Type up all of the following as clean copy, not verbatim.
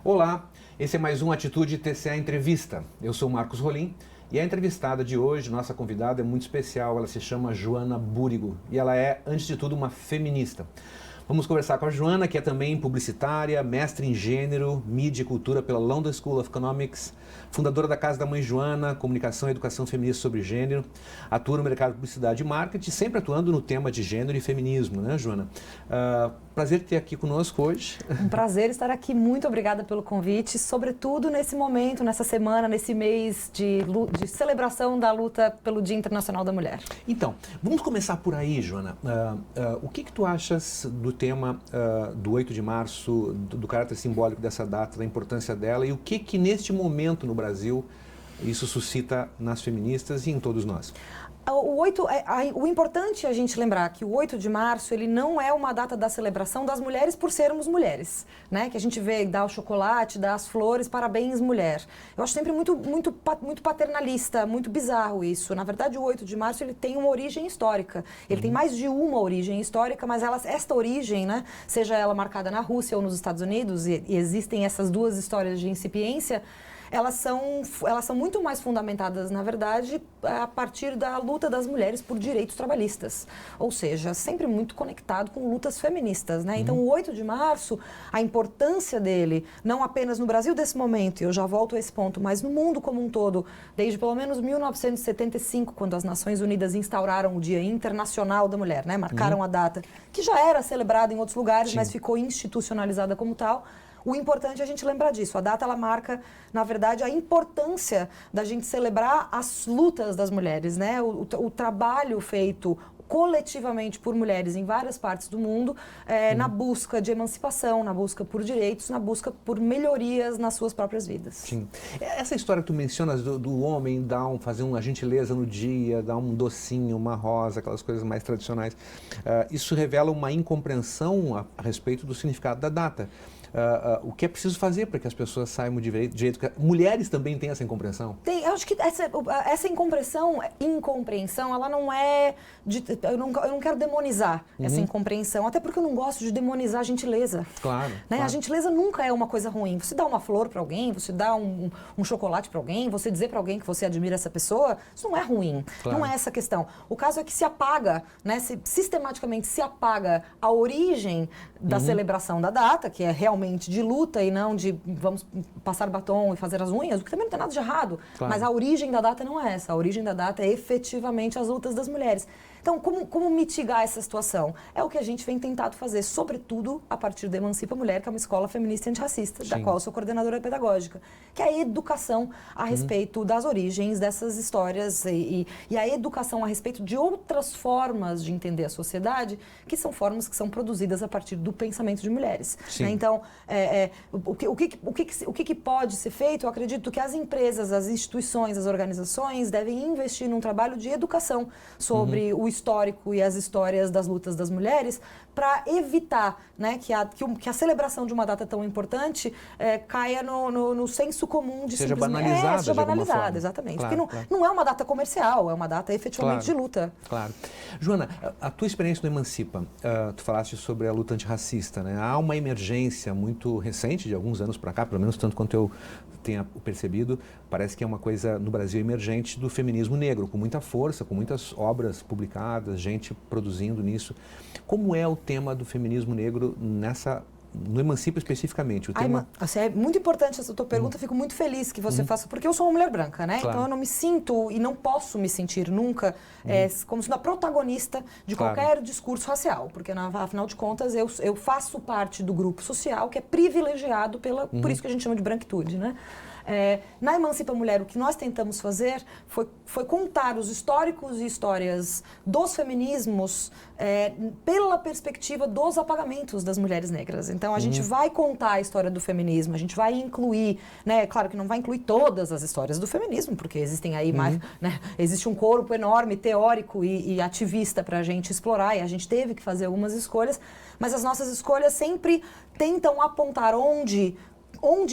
Olá, esse é mais um Atitude TCA Entrevista. Eu sou Marcos Rolim e a entrevistada de hoje, nossa convidada, é muito especial. Ela se chama Joana Búrigo e ela é, antes de tudo, uma feminista. Vamos conversar com a Joana, que é também publicitária, mestre em gênero, mídia e cultura pela London School of Economics, fundadora da Casa da Mãe Joana, comunicação e educação feminista sobre gênero, atua no mercado de publicidade e marketing, sempre atuando no tema de gênero e feminismo, né, Joana? Prazer ter aqui conosco hoje. Um prazer estar aqui, muito obrigada pelo convite, sobretudo nesse momento, nessa semana, nesse mês de celebração da luta pelo Dia Internacional da Mulher. Então, vamos começar por aí, Joana. O que tu achas do tema do 8 de março, do caráter simbólico dessa data, da importância dela e o que neste momento no Brasil isso suscita nas feministas e em todos nós? O importante é a gente lembrar que o 8 de março ele não é uma data da celebração das mulheres por sermos mulheres, né? Que a gente vê, dá o chocolate, dá as flores, parabéns mulher. Eu acho sempre muito paternalista, muito bizarro isso. Na verdade, o 8 de março ele tem uma origem histórica. Ele tem mais de uma origem histórica, mas esta origem, né? Seja ela marcada na Rússia ou nos Estados Unidos, e existem essas duas histórias de incipiência, elas são muito mais fundamentadas, na verdade, a partir da luta das mulheres por direitos trabalhistas. Ou seja, sempre muito conectado com lutas feministas, né? Então, o 8 de março, a importância dele, não apenas no Brasil desse momento, e eu já volto a esse ponto, mas no mundo como um todo, desde pelo menos 1975, quando as Nações Unidas instauraram o Dia Internacional da Mulher, né? Marcaram a data, que já era celebrada em outros lugares, mas ficou institucionalizada como tal. O importante é a gente lembrar disso. A data, ela marca, na verdade, a importância da gente celebrar as lutas das mulheres, né? O trabalho feito coletivamente por mulheres em várias partes do mundo, na busca de emancipação, na busca por direitos, na busca por melhorias nas suas próprias vidas. Sim. Essa história que tu mencionas do homem fazer uma gentileza no dia, dar um docinho, uma rosa, aquelas coisas mais tradicionais, isso revela uma incompreensão a respeito do significado da data. O que é preciso fazer para que as pessoas saibam de jeito que... Mulheres também têm essa incompreensão? Tem, eu acho que essa incompreensão, ela não é... eu não quero demonizar essa incompreensão, até porque eu não gosto de demonizar a gentileza. Claro, né? claro. A gentileza nunca é uma coisa ruim. Você dá uma flor para alguém, você dá um chocolate para alguém, você dizer para alguém que você admira essa pessoa, isso não é ruim. Claro. Não é essa a questão. O caso é que se apaga, né? Sistematicamente se apaga a origem da celebração da data, que é realmente de luta e não de vamos passar batom e fazer as unhas, o que também não tem nada de errado. Claro. Mas a origem da data não é essa. A origem da data é efetivamente as lutas das mulheres. Então, como mitigar essa situação? É o que a gente vem tentado fazer, sobretudo a partir da Emancipa Mulher, que é uma escola feminista e antirracista, da qual eu sou coordenadora pedagógica, que é a educação a respeito das origens dessas histórias e a educação a respeito de outras formas de entender a sociedade, que são formas que são produzidas a partir do pensamento de mulheres. Né? Então, o que pode ser feito? Eu acredito que as empresas, as instituições, as organizações devem investir num trabalho de educação sobre o histórico e as histórias das lutas das mulheres para evitar, né, que a celebração de uma data tão importante caia no senso comum de seja banalizada. Seja banalizada, exatamente. Claro, porque não é uma data comercial, é uma data efetivamente de luta. Claro. Joana, a tua experiência no Emancipa, tu falaste sobre a luta antirracista, né? Há uma emergência muito recente, de alguns anos para cá, pelo menos tanto quanto eu tenha percebido, parece que é uma coisa no Brasil emergente do feminismo negro, com muita força, com muitas obras publicadas, gente produzindo nisso. Como é o tema do feminismo negro no Emancipa especificamente? É muito importante essa tua pergunta, fico muito feliz que você faça, porque eu sou uma mulher branca, né? Claro. Então eu não me sinto e não posso me sentir nunca como sendo a protagonista de qualquer discurso racial, porque afinal de contas eu faço parte do grupo social que é privilegiado por isso que a gente chama de branquitude, né? Na Emancipa Mulher, o que nós tentamos fazer foi contar os históricos e histórias dos feminismos pela perspectiva dos apagamentos das mulheres negras. Então, a gente vai contar a história do feminismo, a gente vai incluir, né, claro que não vai incluir todas as histórias do feminismo, porque existem aí mais, né, existe um corpo enorme, teórico e ativista para a gente explorar, e a gente teve que fazer algumas escolhas, mas as nossas escolhas sempre tentam apontar onde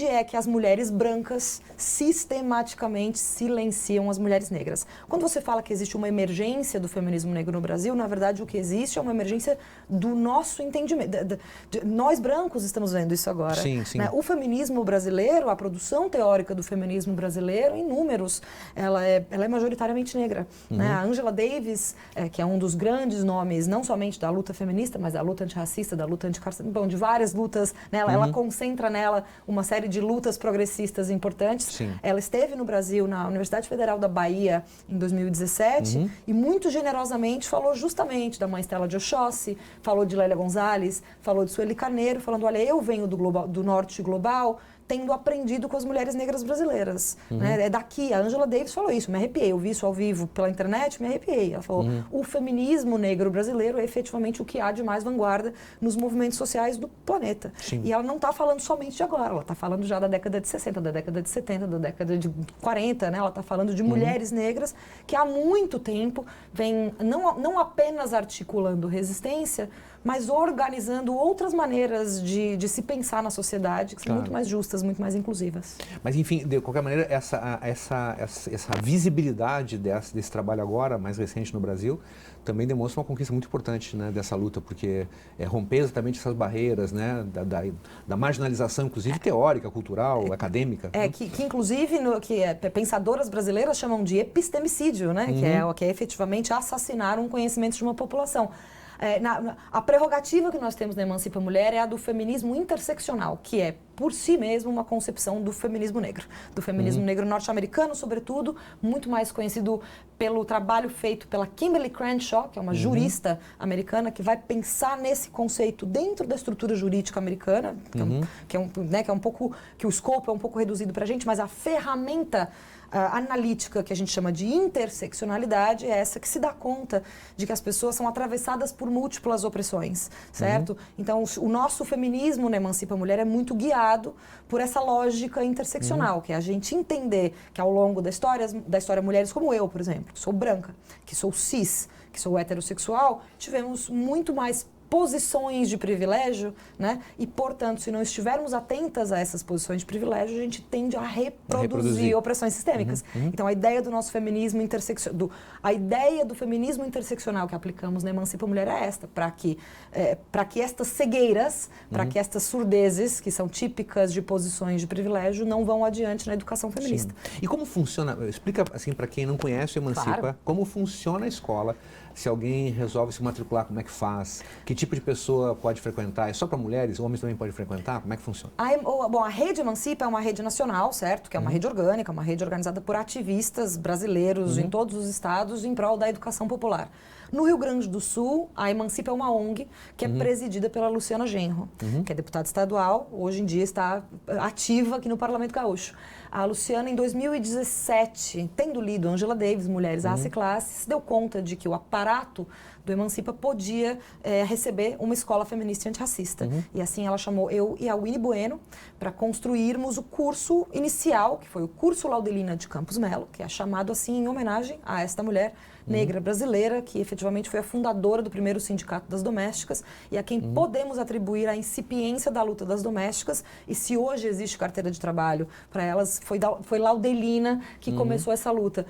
é que as mulheres brancas sistematicamente silenciam as mulheres negras. Quando você fala que existe uma emergência do feminismo negro no Brasil, na verdade o que existe é uma emergência do nosso entendimento. Nós brancos estamos vendo isso agora. Sim, sim. Né? O feminismo brasileiro, a produção teórica do feminismo brasileiro, em números, ela é majoritariamente negra. Né? A Angela Davis, que é um dos grandes nomes, não somente da luta feminista, mas da luta antirracista, da luta anticarcerária, bom, de várias lutas, né? Ela concentra nela uma série de lutas progressistas importantes. Sim. Ela esteve no Brasil, na Universidade Federal da Bahia, em 2017, e muito generosamente falou justamente da mãe Stella de Oxóssi, falou de Lélia Gonzalez, falou de Sueli Carneiro, falando, olha, eu venho do norte global, tendo aprendido com as mulheres negras brasileiras. Né? É daqui, a Angela Davis falou isso, me arrepiei, eu vi isso ao vivo pela internet, me arrepiei. Ela falou, o feminismo negro brasileiro é efetivamente o que há de mais vanguarda nos movimentos sociais do planeta. Sim. E ela não está falando somente de agora, ela está falando já da década de 60, da década de 70, da década de 40, né? Ela está falando de mulheres negras que há muito tempo vêm não apenas articulando resistência, mas organizando outras maneiras de se pensar na sociedade, que são muito mais justas, muito mais inclusivas. Mas, enfim, de qualquer maneira, essa visibilidade desse trabalho agora, mais recente no Brasil, também demonstra uma conquista muito importante, né, dessa luta, porque romper exatamente essas barreiras, né, da marginalização, inclusive teórica, cultural, acadêmica. Que inclusive, pensadoras brasileiras chamam de epistemicídio, né, que é efetivamente assassinar um conhecimento de uma população. A prerrogativa que nós temos na Emancipa Mulher é a do feminismo interseccional, que é, por si mesmo, uma concepção do feminismo negro. Do feminismo negro norte-americano, sobretudo, muito mais conhecido pelo trabalho feito pela Kimberly Crenshaw, que é uma jurista americana, que vai pensar nesse conceito dentro da estrutura jurídica americana, que é um pouco, que o escopo é um pouco reduzido para a gente, mas a ferramenta analítica que a gente chama de interseccionalidade é essa que se dá conta de que as pessoas são atravessadas por múltiplas opressões, certo? Então, o nosso feminismo na Emancipa Mulher é muito guiado por essa lógica interseccional, que é a gente entender que ao longo da história mulheres como eu, por exemplo, que sou branca, que sou cis, que sou heterossexual, tivemos muito mais posições de privilégio, né? E, portanto, se não estivermos atentas a essas posições de privilégio, a gente tende a reproduzir opressões sistêmicas. Então, a ideia do nosso feminismo a ideia do feminismo interseccional que aplicamos na Emancipa Mulher é esta, para que estas cegueiras, para que estas surdezes, que são típicas de posições de privilégio, não vão adiante na educação feminista. Sim. E como funciona, explica assim para quem não conhece o Emancipa, como funciona a escola, se alguém resolve se matricular, como é que faz? Que tipo de pessoa pode frequentar? É só para mulheres? Homens também podem frequentar? Como é que funciona? A Rede Emancipa é uma rede nacional, certo? Que é uma rede orgânica, uma rede organizada por ativistas brasileiros em todos os estados em prol da educação popular. No Rio Grande do Sul, a Emancipa é uma ONG que é presidida pela Luciana Genro, que é deputada estadual, hoje em dia está ativa aqui no Parlamento Gaúcho. A Luciana, em 2017, tendo lido Angela Davis, Mulheres, Raça e Classe, se deu conta de que o aparato do Emancipa podia receber uma escola feminista e antirracista. E assim ela chamou eu e a Winnie Bueno para construirmos o curso inicial, que foi o curso Laudelina de Campos Melo, que é chamado assim em homenagem a esta mulher negra brasileira, que efetivamente foi a fundadora do primeiro sindicato das domésticas e a quem podemos atribuir a incipiência da luta das domésticas. E se hoje existe carteira de trabalho para elas, foi Laudelina que começou essa luta.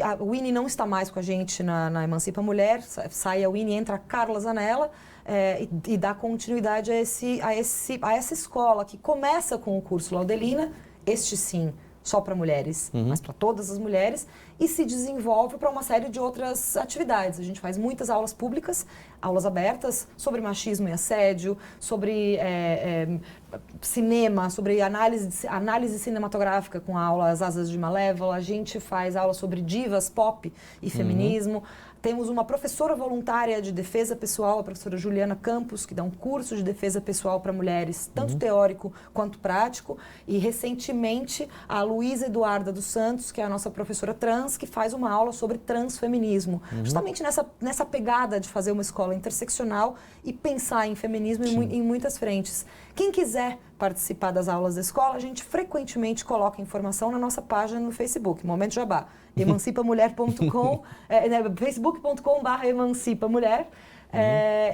A Winnie não está mais com a gente na Emancipa Mulher, sai a Winnie, entra a Carla Zanella, e dá continuidade a essa escola que começa com o curso Laudelina, este sim, só para mulheres, mas para todas as mulheres, e se desenvolve para uma série de outras atividades. A gente faz muitas aulas públicas, aulas abertas sobre machismo e assédio, sobre cinema, sobre análise cinematográfica com aulas Asas de Malévola. A gente faz aulas sobre divas pop e feminismo. Temos uma professora voluntária de defesa pessoal, a professora Juliana Campos, que dá um curso de defesa pessoal para mulheres, tanto teórico quanto prático. E, recentemente, a Luísa Eduarda dos Santos, que é a nossa professora trans, que faz uma aula sobre transfeminismo. Justamente nessa pegada de fazer uma escola interseccional e pensar em feminismo em muitas frentes. Quem quiser participar das aulas da escola, a gente frequentemente coloca informação na nossa página no Facebook, Momento Jabá. emancipamulher.com, facebook.com/emancipamulher.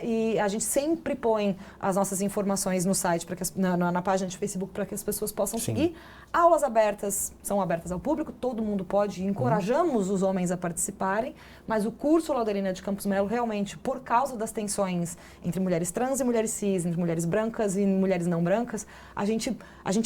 E a gente sempre põe as nossas informações no site, na página de Facebook, para que as pessoas possam seguir. Aulas abertas são abertas ao público, todo mundo pode, encorajamos os homens a participarem, mas o curso Laudelina de Campos Melo, realmente, por causa das tensões entre mulheres trans e mulheres cis, entre mulheres brancas e mulheres não brancas, a gente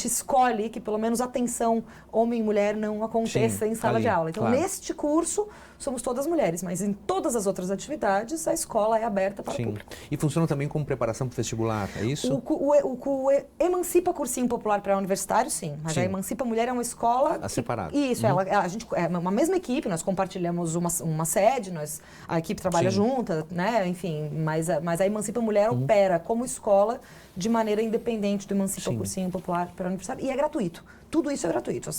escolhe que pelo menos a tensão homem e mulher não aconteça em sala de aula. Então, neste curso, somos todas mulheres, mas em todas as outras atividades, a escola é aberta para o público. E funciona também como preparação para o vestibular, é isso? O Emancipa Cursinho Popular Pré-Universitário, sim. Mas a Emancipa Mulher é uma escola... separada. Isso, a gente é uma mesma equipe, nós compartilhamos uma sede, a equipe trabalha junta, né? Enfim, mas a Emancipa Mulher opera como escola de maneira independente do Emancipa Cursinho Popular Pré-Universitário. E é gratuito. Tudo isso é gratuito.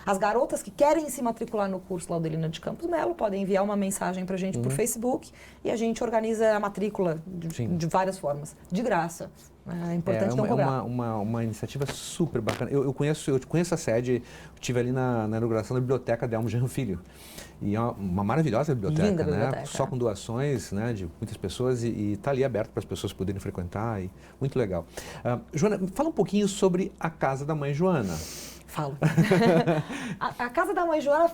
As garotas que querem se matricular no curso Laudelina de Campos Melo podem enviar uma mensagem para a gente por Facebook e a gente organiza a matrícula de várias formas, de graça. É importante não cobrar. Uma iniciativa super bacana. Eu conheço a sede, eu estive ali na inauguração da biblioteca Delmo Genro Filho. E é uma maravilhosa biblioteca, Linda né? Biblioteca. Só com doações, né, de muitas pessoas e está ali aberto para as pessoas poderem frequentar. Muito legal. Joana, fala um pouquinho sobre a Casa da Mãe Joana. Falo. A Casa da Mãe Joana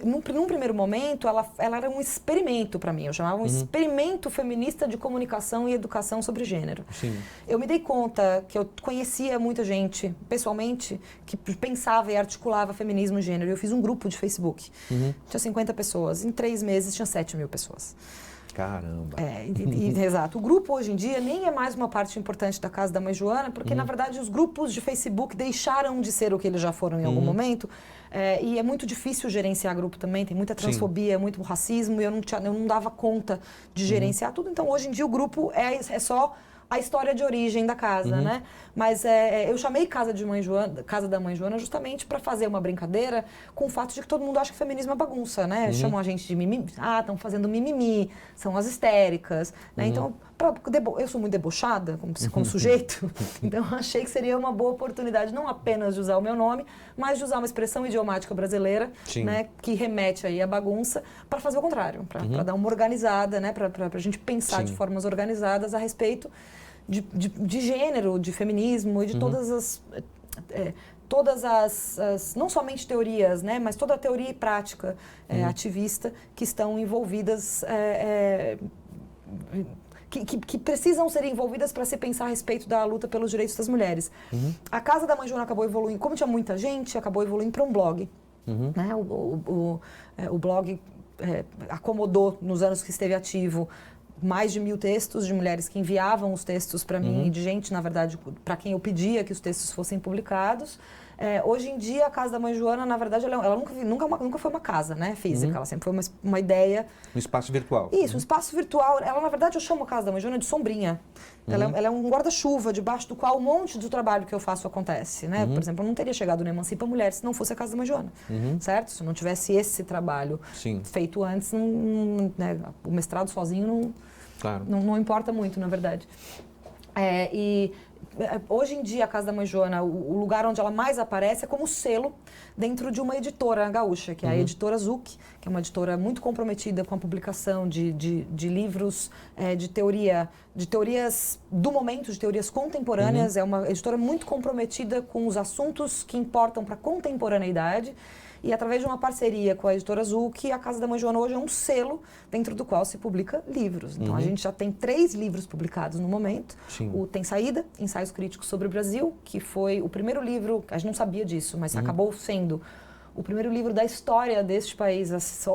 num primeiro momento, ela era um experimento para mim. Eu chamava um experimento feminista de comunicação e educação sobre gênero. Sim. Eu me dei conta que eu conhecia muita gente, pessoalmente, que pensava e articulava feminismo e gênero. Eu fiz um grupo de Facebook. Tinha 50 pessoas. Em 3 meses, tinha 7.000 pessoas. Caramba. Exato. O grupo, hoje em dia, nem é mais uma parte importante da Casa da Mãe Joana, porque, na verdade, os grupos de Facebook deixaram de ser o que eles já foram em algum momento. E é muito difícil gerenciar grupo também, tem muita transfobia, muito racismo, e eu não dava conta de gerenciar tudo. Então, hoje em dia, o grupo é só a história de origem da casa, né? Mas eu chamei Casa da Mãe Joana justamente para fazer uma brincadeira com o fato de que todo mundo acha que feminismo é bagunça, né? Chamam a gente de mimimi. Estão fazendo mimimi, são as histéricas, né? Então, eu sou muito debochada como sujeito, então achei que seria uma boa oportunidade não apenas de usar o meu nome, mas de usar uma expressão idiomática brasileira, né, que remete aí à bagunça, para fazer o contrário, para dar uma organizada, né, para a gente pensar de formas organizadas a respeito de gênero, de feminismo e de todas as não somente teorias, né, mas toda a teoria e prática ativista que estão envolvidas, que precisam ser envolvidas para se pensar a respeito da luta pelos direitos das mulheres. A Casa da Mãe Joana acabou evoluindo, como tinha muita gente, acabou evoluindo para um blog. Né? O blog acomodou, nos anos que esteve ativo, mais de 1.000 textos de mulheres que enviavam os textos para mim e de gente, na verdade, para quem eu pedia que os textos fossem publicados. Hoje em dia, a Casa da Mãe Joana, na verdade, ela nunca foi uma casa, né, física. Ela sempre foi uma ideia... Um espaço virtual. Isso, um espaço virtual. Ela, na verdade, eu chamo a Casa da Mãe Joana de sombrinha. Ela é um guarda-chuva, debaixo do qual um monte do trabalho que eu faço acontece, né? Por exemplo, eu não teria chegado no Emancipa Mulher se não fosse a Casa da Mãe Joana, certo? Se não tivesse esse trabalho feito antes, né, o mestrado sozinho não importa muito, na verdade. Hoje em dia, a Casa da Mãe Joana, o lugar onde ela mais aparece é como selo dentro de uma editora gaúcha, que é a editora Zuc, que é uma editora muito comprometida com a publicação de livros de teorias do momento, de teorias contemporâneas. É uma editora muito comprometida com os assuntos que importam para a contemporaneidade. E através de uma parceria com a editora Zuc, a Casa da Mãe Joana hoje é um selo dentro do qual se publica livros. Então, a gente já tem 3 livros publicados no momento. O Tem Saída, Ensaios Críticos sobre o Brasil, que foi o primeiro livro, a gente não sabia disso, mas acabou sendo o primeiro livro da história deste país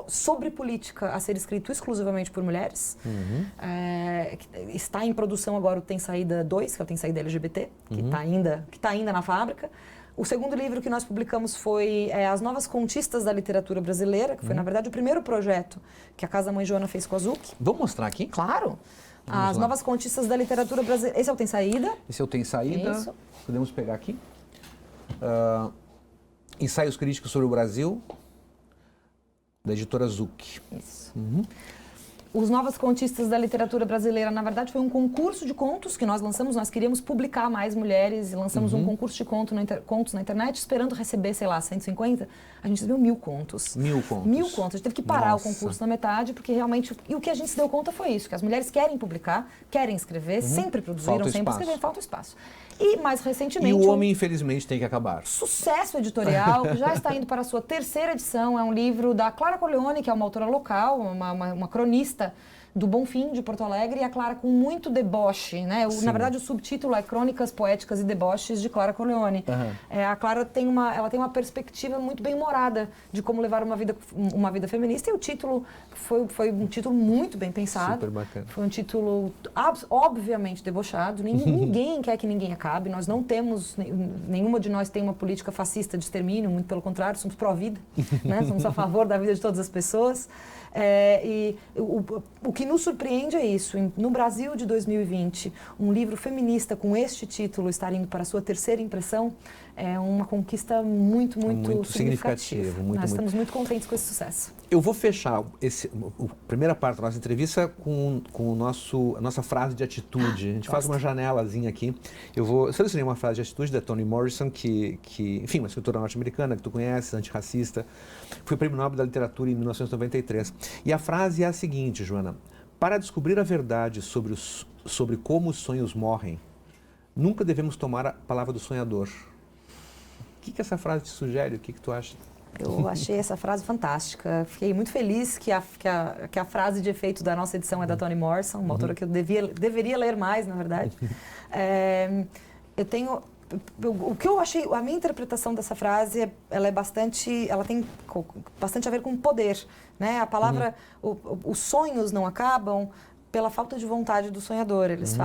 sobre política a ser escrito exclusivamente por mulheres. Está em produção agora o Tem Saída 2, que é o Tem Saída LGBT, que está ainda na fábrica. O segundo livro que nós publicamos foi As Novas Contistas da Literatura Brasileira, que foi, na verdade, o primeiro projeto que a Casa Mãe Joana fez com a Zuc. Vamos mostrar aqui? Claro. As Novas Contistas da Literatura Brasileira. Esse é o Tem Saída. Esse é o Tem Saída. Isso. Podemos pegar aqui. Ensaios Críticos sobre o Brasil, da editora Zuc. Isso. Os Novas Contistas da Literatura Brasileira, na verdade, foi um concurso de contos que nós lançamos. Nós queríamos publicar mais mulheres e lançamos um concurso de contos na internet, esperando receber, sei lá, 150. A gente recebeu 1000 contos. 1000 contos. 1000 contos. A gente teve que parar Nossa. o concurso na metade, porque realmente... E o que a gente se deu conta foi isso, que as mulheres querem publicar, querem escrever, sempre produziram, Falta sempre espaço. escreveram, falta espaço. E, mais recentemente... E o homem, infelizmente, tem que acabar. Sucesso editorial, que já está indo para a sua 3ª edição. É um livro da Clara Corleone, que é uma autora local, uma cronista do Bonfim, de Porto Alegre, e a Clara com muito deboche, né? Na verdade, o subtítulo é Crônicas Poéticas e Deboches de Clara Corleone. A Clara tem uma perspectiva muito bem-humorada de como levar uma vida feminista, e o título foi um título muito bem pensado. Super bacana. Foi um título obviamente debochado. Ninguém quer que ninguém acabe. Nós não temos, nenhuma de nós tem uma política fascista de extermínio, muito pelo contrário, somos pró-vida, né? Somos a favor da vida de todas as pessoas. O que nos surpreende é isso. No Brasil de 2020, um livro feminista com este título estar indo para a sua 3ª impressão é uma conquista muito significativa. Nós estamos muito contentes com esse sucesso. Eu vou fechar a primeira parte da nossa entrevista com a nossa frase de atitude. A gente faz uma janelazinha aqui. Eu selecionei uma frase de atitude da Toni Morrison, que enfim, uma escritora norte-americana que tu conheces, antirracista. Foi Prêmio Nobel da Literatura em 1993. E a frase é a seguinte, Joana: para descobrir a verdade sobre como os sonhos morrem, nunca devemos tomar a palavra do sonhador. O que essa frase te sugere? O que tu acha? Eu achei essa frase fantástica. Fiquei muito feliz que a frase de efeito da nossa edição é da Toni Morrison, uma autora que eu deveria ler mais, na verdade. O que eu achei, a minha interpretação dessa frase, ela tem bastante a ver com poder, né? A palavra, os sonhos não acabam pela falta de vontade do sonhador. Eles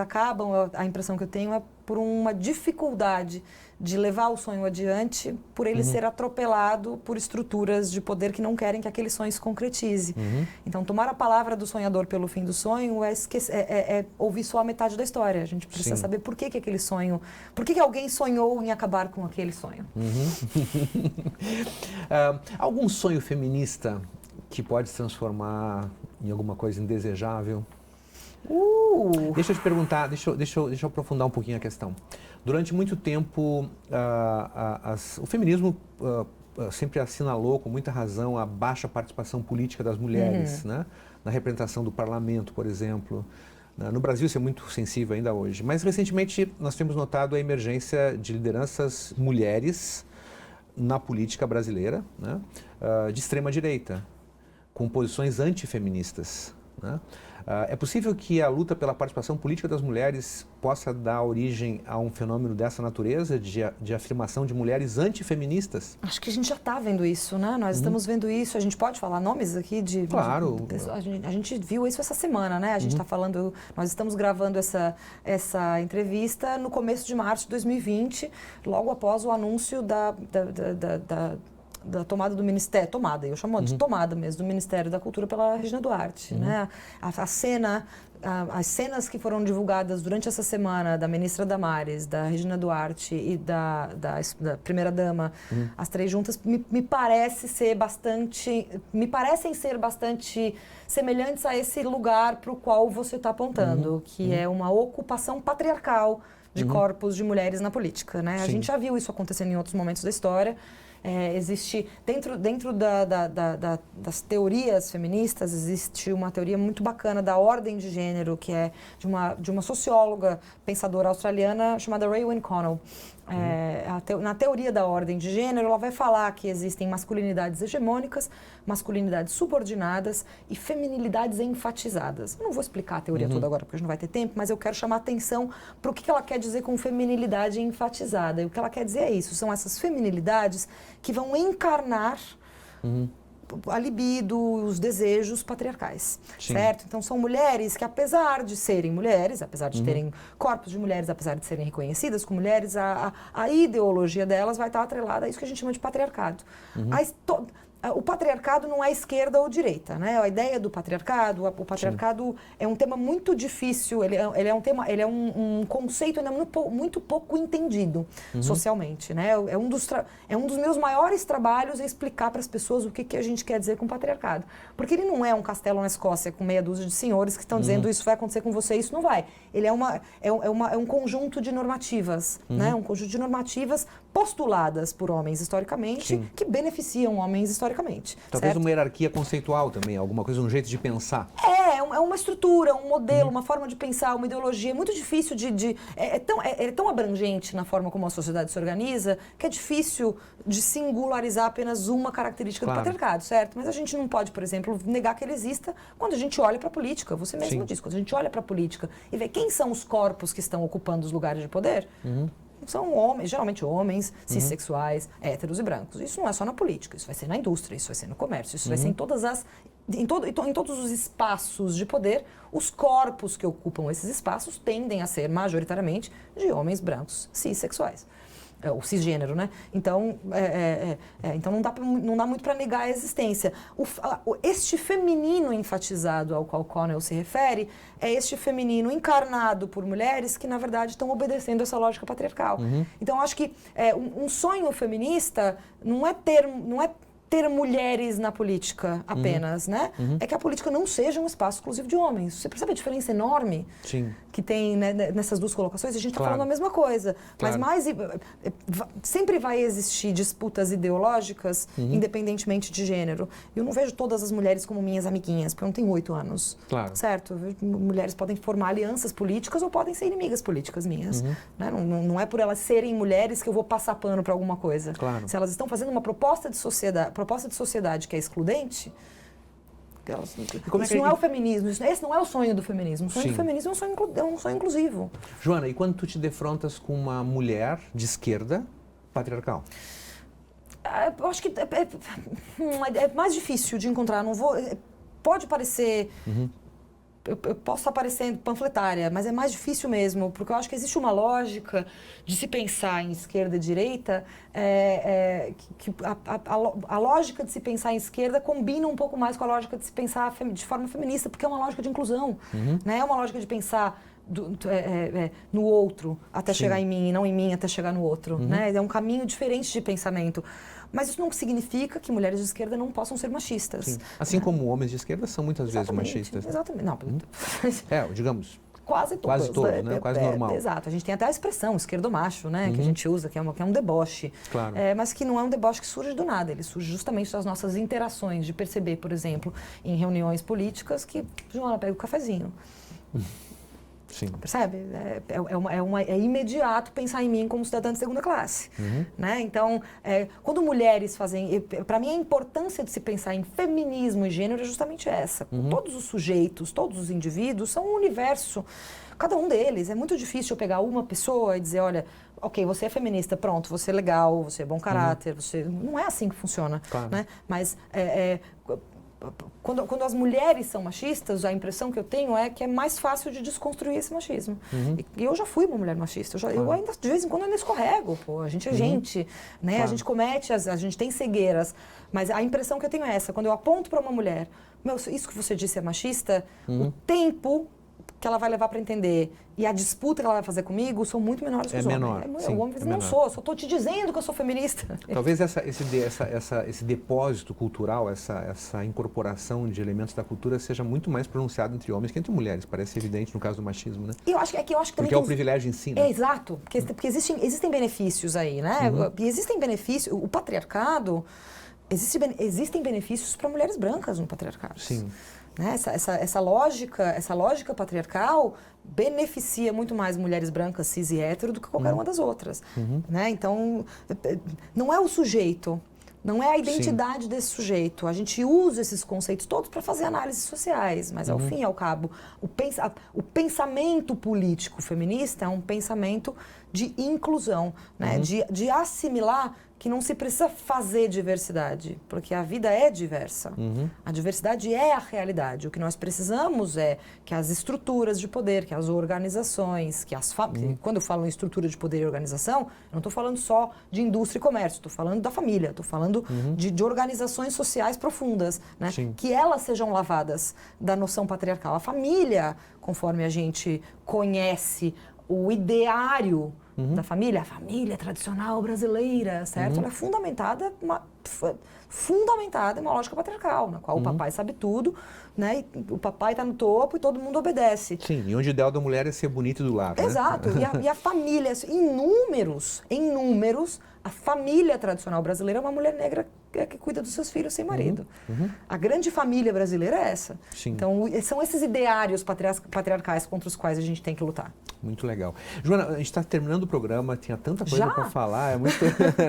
acabam, a impressão que eu tenho é por uma dificuldade de levar o sonho adiante, por ele ser atropelado por estruturas de poder que não querem que aquele sonho se concretize. Então, tomar a palavra do sonhador pelo fim do sonho é ouvir só a metade da história. A gente precisa saber por que aquele sonho... Por que alguém sonhou em acabar com aquele sonho. Algum sonho feminista que pode se transformar em alguma coisa indesejável? Deixa eu te perguntar, deixa eu aprofundar um pouquinho a questão. Durante muito tempo, o feminismo sempre assinalou com muita razão a baixa participação política das mulheres, né? Na representação do parlamento, por exemplo. No Brasil isso é muito sensível ainda hoje. Mas recentemente nós temos notado a emergência de lideranças mulheres na política brasileira, né? De extrema direita, com posições antifeministas, né? É possível que a luta pela participação política das mulheres possa dar origem a um fenômeno dessa natureza, de afirmação de mulheres antifeministas? Acho que a gente já está vendo isso, né? Nós estamos vendo isso. A gente pode falar nomes aqui de... Claro. A gente viu isso essa semana, né? A gente está falando... Nós estamos gravando essa entrevista no começo de março de 2020, logo após o anúncio da tomada do Ministério, eu chamo de tomada mesmo, do Ministério da Cultura pela Regina Duarte, né? As cenas que foram divulgadas durante essa semana da ministra Damares, da Regina Duarte e da primeira-dama, as 3 juntas, me parecem ser bastante semelhantes a esse lugar para o qual você está apontando, que é uma ocupação patriarcal de corpos de mulheres na política, né? A gente já viu isso acontecendo em outros momentos da história. Existe, dentro das teorias feministas, existe uma teoria muito bacana da ordem de gênero, que é de uma socióloga, pensadora australiana chamada Raewyn Connell. Na teoria da ordem de gênero, ela vai falar que existem masculinidades hegemônicas, masculinidades subordinadas e feminilidades enfatizadas. Eu não vou explicar a teoria toda agora, porque a gente não vai ter tempo, mas eu quero chamar a atenção para o que ela quer dizer com feminilidade enfatizada. E o que ela quer dizer é isso, são essas feminilidades que vão encarnar a libido, os desejos patriarcais, Sim. certo? Então são mulheres que, apesar de serem mulheres, apesar de terem corpos de mulheres, apesar de serem reconhecidas como mulheres, a ideologia delas vai estar atrelada a isso que a gente chama de patriarcado. O patriarcado não é esquerda ou direita, né? A ideia do patriarcado, o patriarcado é um tema muito difícil, ele é um conceito ainda muito pouco entendido socialmente, né? É um dos meus maiores trabalhos é explicar para as pessoas o que a gente quer dizer com patriarcado. Porque ele não é um castelo na Escócia com meia dúzia de senhores que estão dizendo isso vai acontecer com você, isso não vai. Ele é um conjunto de normativas, né? Um conjunto de normativas postuladas por homens historicamente, que beneficiam homens historicamente. Talvez certo? uma hierarquia conceitual também, alguma coisa, um jeito de pensar. É uma estrutura, um modelo, uma forma de pensar, uma ideologia. É muito difícil é tão abrangente na forma como a sociedade se organiza que é difícil de singularizar apenas uma característica do patriarcado, certo? Mas a gente não pode, por exemplo, negar que ele exista quando a gente olha para a política. Você mesmo disse, quando a gente olha para a política e vê quem são os corpos que estão ocupando os lugares de poder, são homens, geralmente homens, cissexuais, héteros e brancos. Isso não é só na política, isso vai ser na indústria, isso vai ser no comércio, isso vai ser em todos os espaços de poder. Os corpos que ocupam esses espaços tendem a ser majoritariamente de homens brancos cissexuais. O cisgênero, né? Então, então não dá muito para negar a existência. Este feminino enfatizado ao qual Connell se refere é este feminino encarnado por mulheres que, na verdade, estão obedecendo essa lógica patriarcal. Então, acho que um sonho feminista não é ter mulheres na política apenas, né? É que a política não seja um espaço exclusivo de homens. Você percebe a diferença enorme que tem, né, nessas duas colocações? A gente está falando a mesma coisa, mas sempre vai existir disputas ideológicas, independentemente de gênero. Eu não vejo todas as mulheres como minhas amiguinhas, porque eu não tenho 8 anos, certo? Mulheres podem formar alianças políticas ou podem ser inimigas políticas minhas. Né? Não é por elas serem mulheres que eu vou passar pano para alguma coisa. Se elas estão fazendo uma proposta de sociedade que é excludente, isso não é o feminismo, esse não é o sonho do feminismo. O sonho do feminismo é um sonho inclusivo. Joana, e quando tu te defrontas com uma mulher de esquerda patriarcal? Eu acho que é mais difícil de encontrar. Pode parecer... Eu posso estar parecendo panfletária, mas é mais difícil mesmo, porque eu acho que existe uma lógica de se pensar em esquerda e direita, a lógica de se pensar em esquerda combina um pouco mais com a lógica de se pensar de forma feminista, porque é uma lógica de inclusão, né? É uma lógica de pensar no outro até chegar em mim, e não em mim até chegar no outro, né? É um caminho diferente de pensamento. Mas isso não significa que mulheres de esquerda não possam ser machistas. Assim como homens de esquerda são muitas vezes machistas. Exatamente. Não, digamos... Quase todos, né? Quase normal. Exato. A gente tem até a expressão esquerdomacho, né? Que a gente usa, que é um deboche. Claro. Mas que não é um deboche que surge do nada. Ele surge justamente das nossas interações, de perceber, por exemplo, em reuniões políticas que Joana pega o cafezinho. Percebe? É imediato pensar em mim como cidadã de segunda classe. Né? Então, quando mulheres fazem... Para mim, a importância de se pensar em feminismo e gênero é justamente essa. Todos os sujeitos, todos os indivíduos são um universo. Cada um deles. É muito difícil eu pegar uma pessoa e dizer, olha, ok, você é feminista, pronto, você é legal, você é bom caráter, você... Não é assim que funciona. Né? Mas... Quando as mulheres são machistas, a impressão que eu tenho é que é mais fácil de desconstruir esse machismo. E eu já fui uma mulher machista. Eu ainda, de vez em quando, ainda escorrego. Pô. A gente é gente, né? A gente comete, a gente tem cegueiras. Mas a impressão que eu tenho é essa. Quando eu aponto para uma mulher, isso que você disse é machista, o tempo que ela vai levar para entender e a disputa que ela vai fazer comigo são muito menores que os homens. O homem não sou, só estou te dizendo que eu sou feminista. Talvez esse depósito cultural, essa incorporação de elementos da cultura seja muito mais pronunciado entre homens que entre mulheres. Parece evidente no caso do machismo, né? Eu acho que também porque é o privilégio em si, né? Exato, porque existem benefícios aí, né? E existem benefícios, o patriarcado, existem benefícios para mulheres brancas no patriarcado. Né? Essa lógica patriarcal beneficia muito mais mulheres brancas, cis e hétero do que qualquer uma das outras. Né? Então, não é o sujeito, não é a identidade desse sujeito. A gente usa esses conceitos todos para fazer análises sociais, mas ao fim e ao cabo, o pensamento político feminista é um pensamento de inclusão, né? De assimilar que não se precisa fazer diversidade, porque a vida é diversa. A diversidade é a realidade. O que nós precisamos é que as estruturas de poder, que as organizações, que as quando eu falo em estrutura de poder e organização, eu não estou falando só de indústria e comércio, estou falando da família, estou falando de organizações sociais profundas, né? Que elas sejam lavadas da noção patriarcal. A família, conforme a gente conhece o ideário da família, a família tradicional brasileira, certo? Ela é fundamentada em uma lógica patriarcal, na qual o papai sabe tudo, né? E o papai está no topo e todo mundo obedece. Sim, e onde o ideal da mulher é ser bonita e do lar, né? Exato. E a família, em números, a família tradicional brasileira é uma mulher negra que cuida dos seus filhos sem marido. A grande família brasileira é essa. Sim. Então, são esses ideários patriarcais contra os quais a gente tem que lutar. Muito legal. Joana, a gente está terminando o programa, tinha tanta coisa para falar,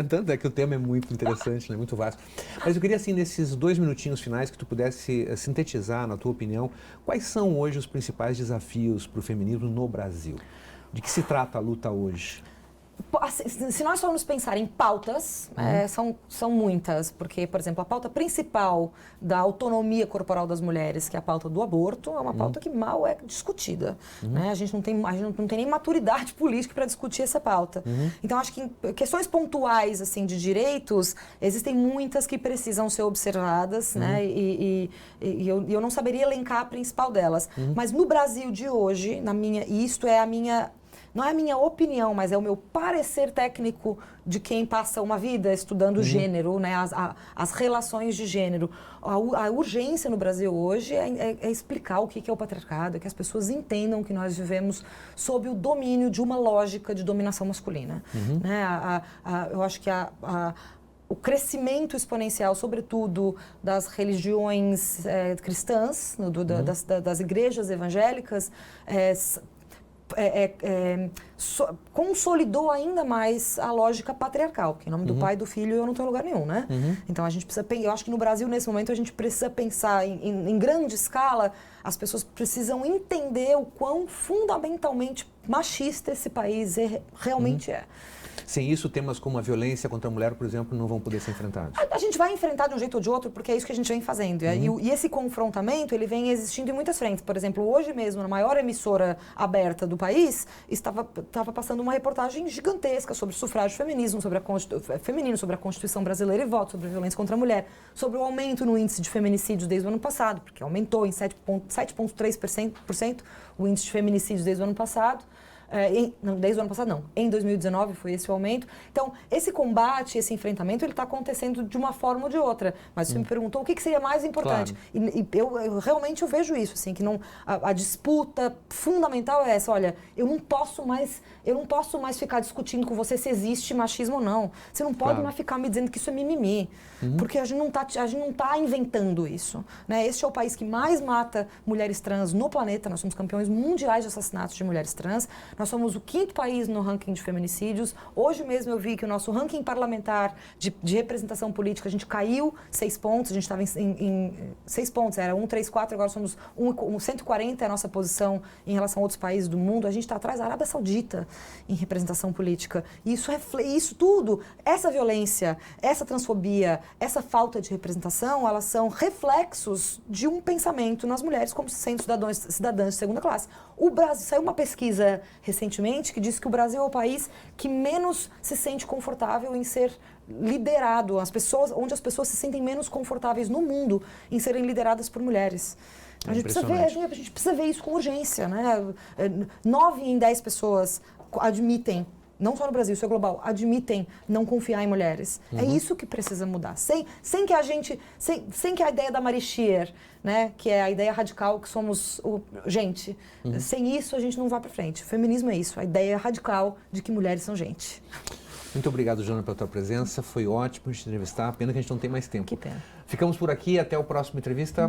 tanto é que o tema é muito interessante, né? Muito vasto. Mas eu queria, assim, nesses 2 minutinhos finais, que tu pudesse sintetizar, na tua opinião, quais são hoje os principais desafios para o feminismo no Brasil? De que se trata a luta hoje? Se nós formos pensar em pautas, são muitas, porque, por exemplo, a pauta principal da autonomia corporal das mulheres, que é a pauta do aborto, é uma pauta que mal é discutida. Né? A gente não tem nem maturidade política para discutir essa pauta. Então, acho que em questões pontuais assim, de direitos, existem muitas que precisam ser observadas, né? E eu não saberia elencar a principal delas. Mas no Brasil de hoje, e isto é a minha... Não é a minha opinião, mas é o meu parecer técnico de quem passa uma vida estudando gênero, né? As relações de gênero. A urgência no Brasil hoje é explicar o que é o patriarcado, é que as pessoas entendam que nós vivemos sob o domínio de uma lógica de dominação masculina. Né? Eu acho que o crescimento exponencial, sobretudo das religiões cristãs, das igrejas evangélicas, consolidou ainda mais a lógica patriarcal, que em nome do pai e do filho eu não tenho lugar nenhum, né? Então a gente precisa, eu acho que no Brasil nesse momento a gente precisa pensar em grande escala, as pessoas precisam entender o quão fundamentalmente machista esse país realmente é. Sem isso, temas como a violência contra a mulher, por exemplo, não vão poder ser enfrentados. A gente vai enfrentar de um jeito ou de outro, porque é isso que a gente vem fazendo. E esse confrontamento, ele vem existindo em muitas frentes. Por exemplo, hoje mesmo, na maior emissora aberta do país, estava passando uma reportagem gigantesca sobre sufrágio feminismo, feminino, sobre a Constituição brasileira e voto, sobre a violência contra a mulher, sobre o aumento no índice de feminicídios desde o ano passado, porque aumentou em 7,3% o índice de feminicídios desde o ano passado. Desde o ano passado não, em 2019 foi esse o aumento. Então, esse combate, esse enfrentamento, ele está acontecendo de uma forma ou de outra. Mas você me perguntou o que seria mais importante. Claro. E eu realmente vejo isso, assim, que a disputa fundamental é essa. Olha, eu não posso mais ficar discutindo com você se existe machismo ou não. Você não pode mais ficar me dizendo que isso é mimimi. Porque a gente não está inventando isso. Né? Este é o país que mais mata mulheres trans no planeta. Nós somos campeões mundiais de assassinatos de mulheres trans. Nós somos o 5º país no ranking de feminicídios. Hoje mesmo eu vi que o nosso ranking parlamentar de representação política, a gente caiu 6 pontos. A gente estava em 6 pontos, era 134, agora somos 140 é a nossa posição em relação a outros países do mundo. A gente está atrás da Arábia Saudita em representação política. E isso tudo, essa violência, essa transfobia, essa falta de representação, elas são reflexos de um pensamento nas mulheres como sendo cidadãs de segunda classe. O Brasil, saiu uma pesquisa recentemente que diz que o Brasil é o país que menos se sente confortável em ser liderado, onde as pessoas se sentem menos confortáveis no mundo em serem lideradas por mulheres. A gente precisa ver isso com urgência, né? 9 em 10 pessoas admitem, não só no Brasil, isso é global, admitem não confiar em mulheres. É isso que precisa mudar. Sem que a ideia da Marie Schier, né, que é a ideia radical que somos gente, sem isso a gente não vai para frente. O feminismo é isso, a ideia radical de que mulheres são gente. Muito obrigado, Joana, pela tua presença. Foi ótimo te entrevistar. Pena que a gente não tem mais tempo. Que pena. Ficamos por aqui. Até o próximo entrevista.